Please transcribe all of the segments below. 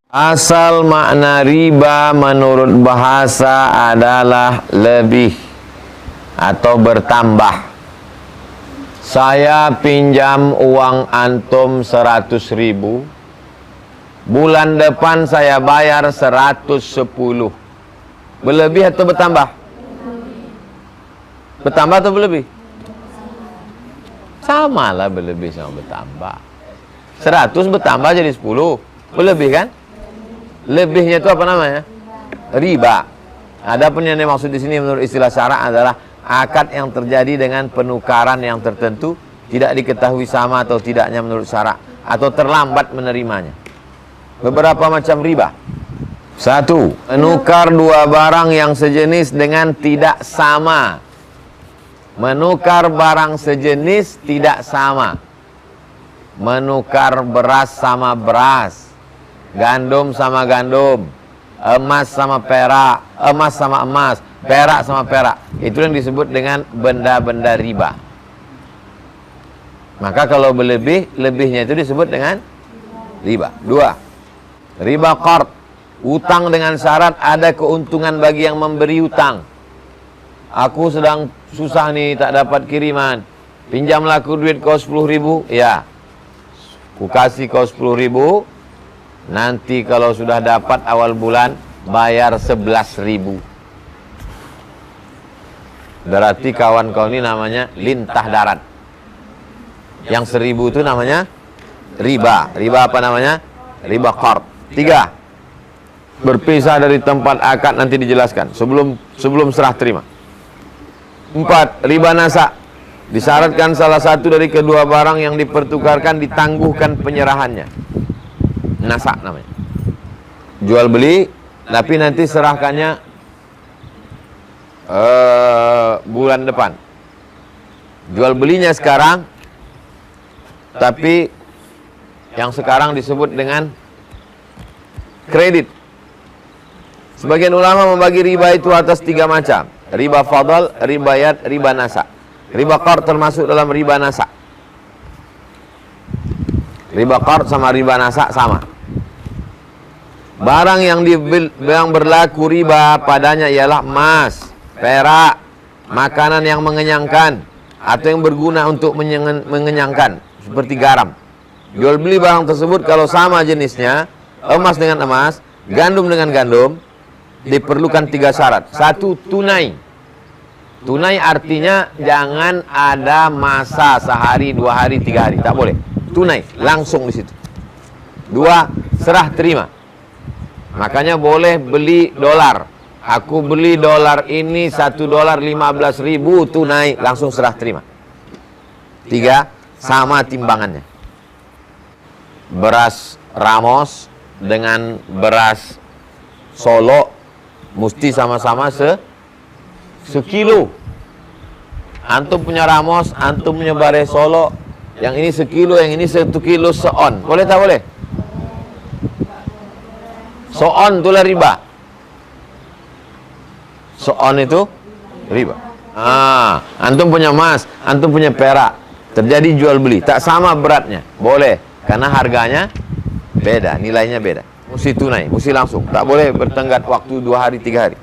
Asal makna riba menurut bahasa adalah lebih atau bertambah. Saya pinjam uang antum 100.000, bulan depan saya bayar 110. Berlebih atau bertambah? Bertambah atau berlebih? Sama lah, berlebih sama bertambah. 100 bertambah jadi 10. Berlebih kan? Lebihnya itu apa namanya? Riba. Adapun yang dimaksud di sini menurut istilah syara adalah akad yang terjadi dengan penukaran yang tertentu, tidak diketahui sama atau tidaknya menurut syara, atau terlambat menerimanya. Beberapa macam riba. 1. Menukar dua barang yang sejenis dengan tidak sama. Menukar barang sejenis tidak sama. Menukar beras sama beras, gandum sama gandum, emas sama perak, emas sama emas, perak sama perak. Itu yang disebut dengan benda-benda riba. Maka kalau berlebih, lebihnya itu disebut dengan riba. 2. Riba qard. Utang dengan syarat ada keuntungan bagi yang memberi utang. Aku sedang susah nih, tak dapat kiriman, pinjamlah aku duit kau 10.000. Ya, ku kasih kau 10.000. Nanti kalau sudah dapat awal bulan, bayar 11.000. Berarti kawan kau ini namanya lintah darat. Yang 1.000 itu namanya riba. Riba apa namanya? Riba qard. 3. Berpisah dari tempat akad, nanti dijelaskan sebelum serah terima. 4. Riba nasa. Disyaratkan salah satu dari kedua barang yang dipertukarkan ditangguhkan penyerahannya. Nasa namanya. Jual beli, tapi nanti serahkannya bulan depan. Jual belinya sekarang, tapi yang sekarang disebut dengan kredit. Sebagian ulama membagi riba itu atas 3 macam. Riba fadl, riba yad, riba nasa. Riba qard termasuk dalam riba nasa. Riba qard sama riba nasa sama. Barang yang berlaku riba padanya ialah emas, perak, makanan yang mengenyangkan atau yang berguna untuk mengenyangkan, seperti garam. Jual beli barang tersebut kalau sama jenisnya, emas dengan emas, gandum dengan gandum, diperlukan 3 syarat. 1. Tunai. Tunai artinya jangan ada masa sehari, 2 hari, 3 hari, tak boleh. Tunai, langsung di situ. 2. Serah terima. Makanya boleh beli dolar. Aku beli dolar ini 1 dolar 15.000 tunai, langsung serah terima. 3. Sama timbangannya. Beras Ramos dengan beras Solo mesti sama-sama sekilo. Antum punya Ramos, antum punya beras Solo, yang ini sekilo, yang ini 1 kilo seon. Boleh tak boleh? So'on itulah riba. So'on itu riba. Antum punya emas, antum punya perak, terjadi jual beli, tak sama beratnya, boleh, karena harganya beda, nilainya beda. Mesti tunai, mesti langsung, tak boleh bertenggat waktu 2 hari, 3 hari.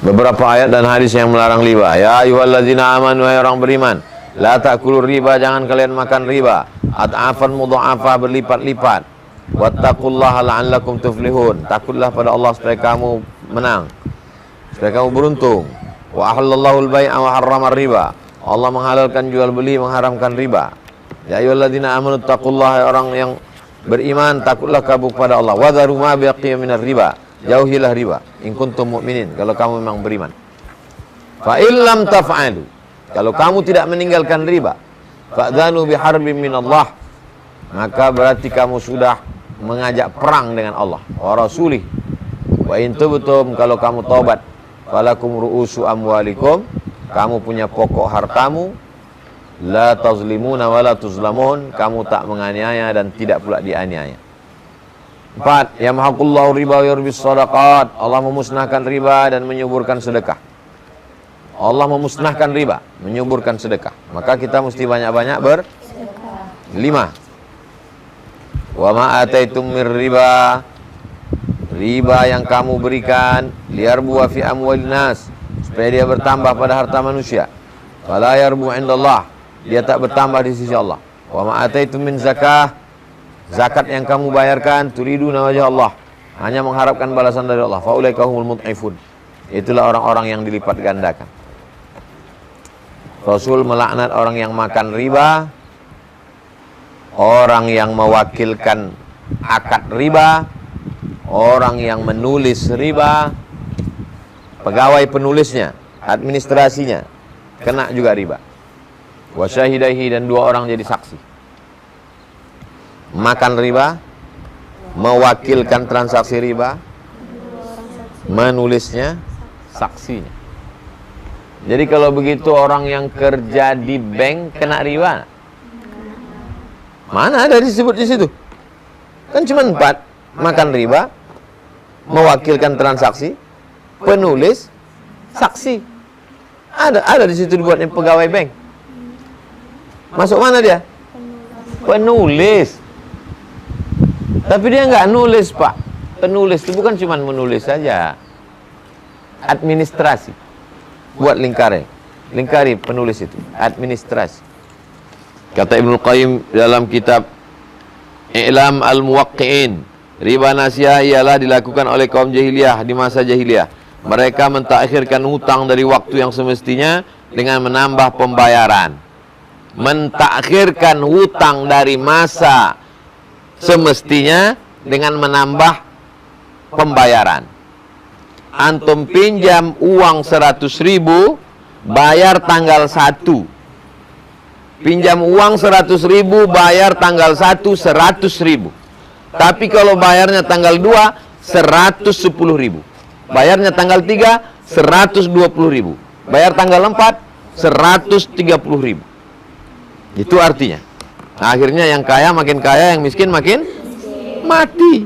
Beberapa ayat dan hadis yang melarang riba. Ya ayyuhallazina amanu, wahai orang beriman, la ta'kulur riba, jangan kalian makan riba. At'afan mudha'afa, berlipat-lipat. Wattaqullaha la'allakum tuflihun, takutlah pada Allah supaya kamu menang, supaya kamu beruntung. Wa ahallallahu al-bai'a wa harrama riba, Allah menghalalkan jual beli, mengharamkan riba. Ya ayyuhalladzina amanu taqullaha, orang yang beriman, takutlah kamu kepada Allah. Wa dharu ma baqiya minar riba, jauhilah riba in kuntum mu'minin, kalau kamu memang beriman. Fa illam taf'alu, kalau kamu tidak meninggalkan riba, fa'dzanu biharbin minallah, maka berarti kamu sudah mengajak perang dengan Allah wa rasulih. Wa in tubtum, kalau kamu taubat, falakum ru'usu amwalikum, kamu punya pokok hartamu, la tazlimuna wa la tuzlamun, kamu tak menganiaya dan tidak pula dianiaya. 4. Yamhaqullahu riba wa yurbis shadaqat, Allah memusnahkan riba dan menyuburkan sedekah. Allah memusnahkan riba, menyuburkan sedekah. Maka kita mesti banyak-banyak bersedekah. 5. Wa ma ataitum mir riba, riba yang kamu berikan liyarbu fi amwalin nas, supaya dia bertambah pada harta manusia. Fala yarbu indallah, dia tak bertambah di sisi Allah. Wa ma ataitum min zakah, zakat yang kamu bayarkan turiduna wajah Allah, hanya mengharapkan balasan dari Allah. Faulaika humul mud'ifun, itulah orang-orang yang dilipat gandakan. Rasul melaknat orang yang makan riba, orang yang mewakilkan akad riba, orang yang menulis riba, pegawai penulisnya, administrasinya kena juga riba. Wasyahidaihi, dan 2 orang jadi saksi. Makan riba, mewakilkan transaksi riba, menulisnya, saksinya. Jadi kalau begitu orang yang kerja di bank kena riba? Mana ada disebut di situ? Kan cuma 4, makan riba, mewakilkan transaksi, penulis, saksi. Ada di situ dibuatnya pegawai bank. Masuk mana dia? Penulis. Tapi dia nggak nulis, Pak. Penulis itu bukan cuma menulis saja. Administrasi. Buat lingkari penulis itu. Administrasi. Kata Ibnu Qayyim dalam kitab I'lam al-Muwaqqi'in, riba nasiah ialah dilakukan oleh kaum jahiliyah di masa jahiliyah. Mereka mentakhirkan hutang dari waktu yang semestinya dengan menambah pembayaran. Mentakhirkan hutang dari masa semestinya dengan menambah pembayaran. Antum pinjam uang 100.000, bayar tanggal 1. Pinjam uang 100.000, bayar tanggal 1 100.000. Tapi kalau bayarnya tanggal 2, 110.000. Bayarnya tanggal 3, 120.000. Bayar tanggal 4, 130.000. Itu artinya. Akhirnya yang kaya makin kaya, yang miskin makin mati.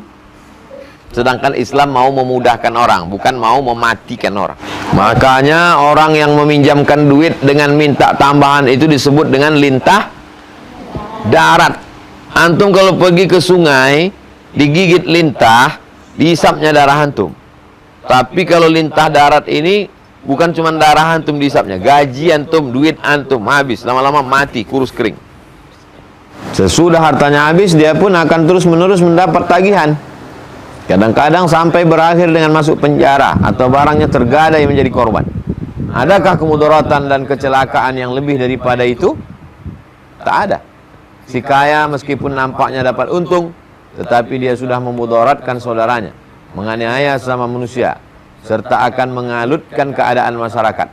Sedangkan Islam mau memudahkan orang, bukan mau mematikan orang. Makanya orang yang meminjamkan duit dengan minta tambahan itu disebut dengan lintah darat. Antum kalau pergi ke sungai, digigit lintah, dihisapnya darah antum. Tapi kalau lintah darat ini bukan cuma darah antum dihisapnya, gaji antum, duit antum habis, lama-lama mati, kurus kering. Sesudah hartanya habis, dia pun akan terus-menerus mendapat tagihan. Kadang-kadang sampai berakhir dengan masuk penjara atau barangnya tergadai menjadi korban. Adakah kemudaratan dan kecelakaan yang lebih daripada itu? Tak ada. Si kaya meskipun nampaknya dapat untung, tetapi dia sudah memudaratkan saudaranya, menganiaya sama manusia, serta akan mengalutkan keadaan masyarakat.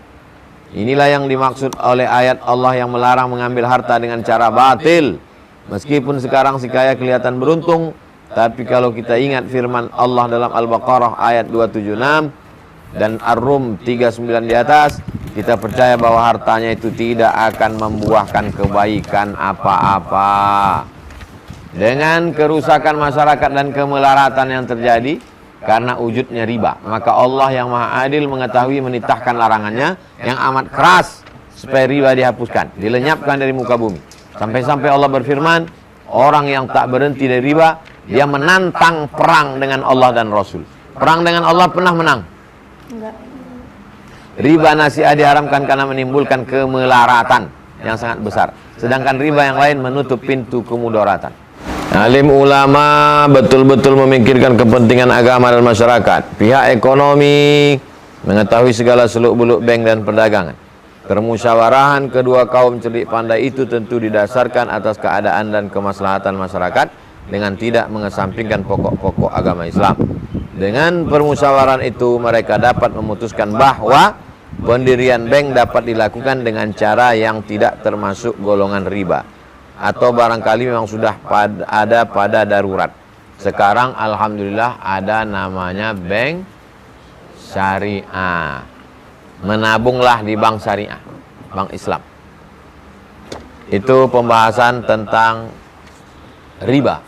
Inilah yang dimaksud oleh ayat Allah yang melarang mengambil harta dengan cara batil. Meskipun sekarang si kaya kelihatan beruntung, tapi kalau kita ingat firman Allah dalam Al-Baqarah ayat 276 dan Ar-Rum 39 di atas, kita percaya bahwa hartanya itu tidak akan membuahkan kebaikan apa-apa. Dengan kerusakan masyarakat dan kemelaratan yang terjadi karena wujudnya riba, maka Allah yang Maha Adil mengetahui menitahkan larangannya yang amat keras supaya riba dihapuskan, dilenyapkan dari muka bumi. Sampai-sampai Allah berfirman, orang yang tak berhenti dari riba, dia menantang perang dengan Allah dan Rasul. Perang dengan Allah pernah menang? Enggak. Riba nasiah diharamkan karena menimbulkan kemelaratan yang sangat besar. Sedangkan riba yang lain menutup pintu kemudaratan. Alim ulama betul-betul memikirkan kepentingan agama dan masyarakat. Pihak ekonomi mengetahui segala seluk-beluk bank dan perdagangan. Permusyawarahan kedua kaum cerdik pandai itu tentu didasarkan atas keadaan dan kemaslahatan masyarakat dengan tidak mengesampingkan pokok-pokok agama Islam. Dengan permusyawarahan itu mereka dapat memutuskan bahwa pendirian bank dapat dilakukan dengan cara yang tidak termasuk golongan riba, atau barangkali memang sudah ada pada darurat. Sekarang alhamdulillah ada namanya bank syariah. Menabunglah di bank syariah, bank Islam. Itu pembahasan tentang riba.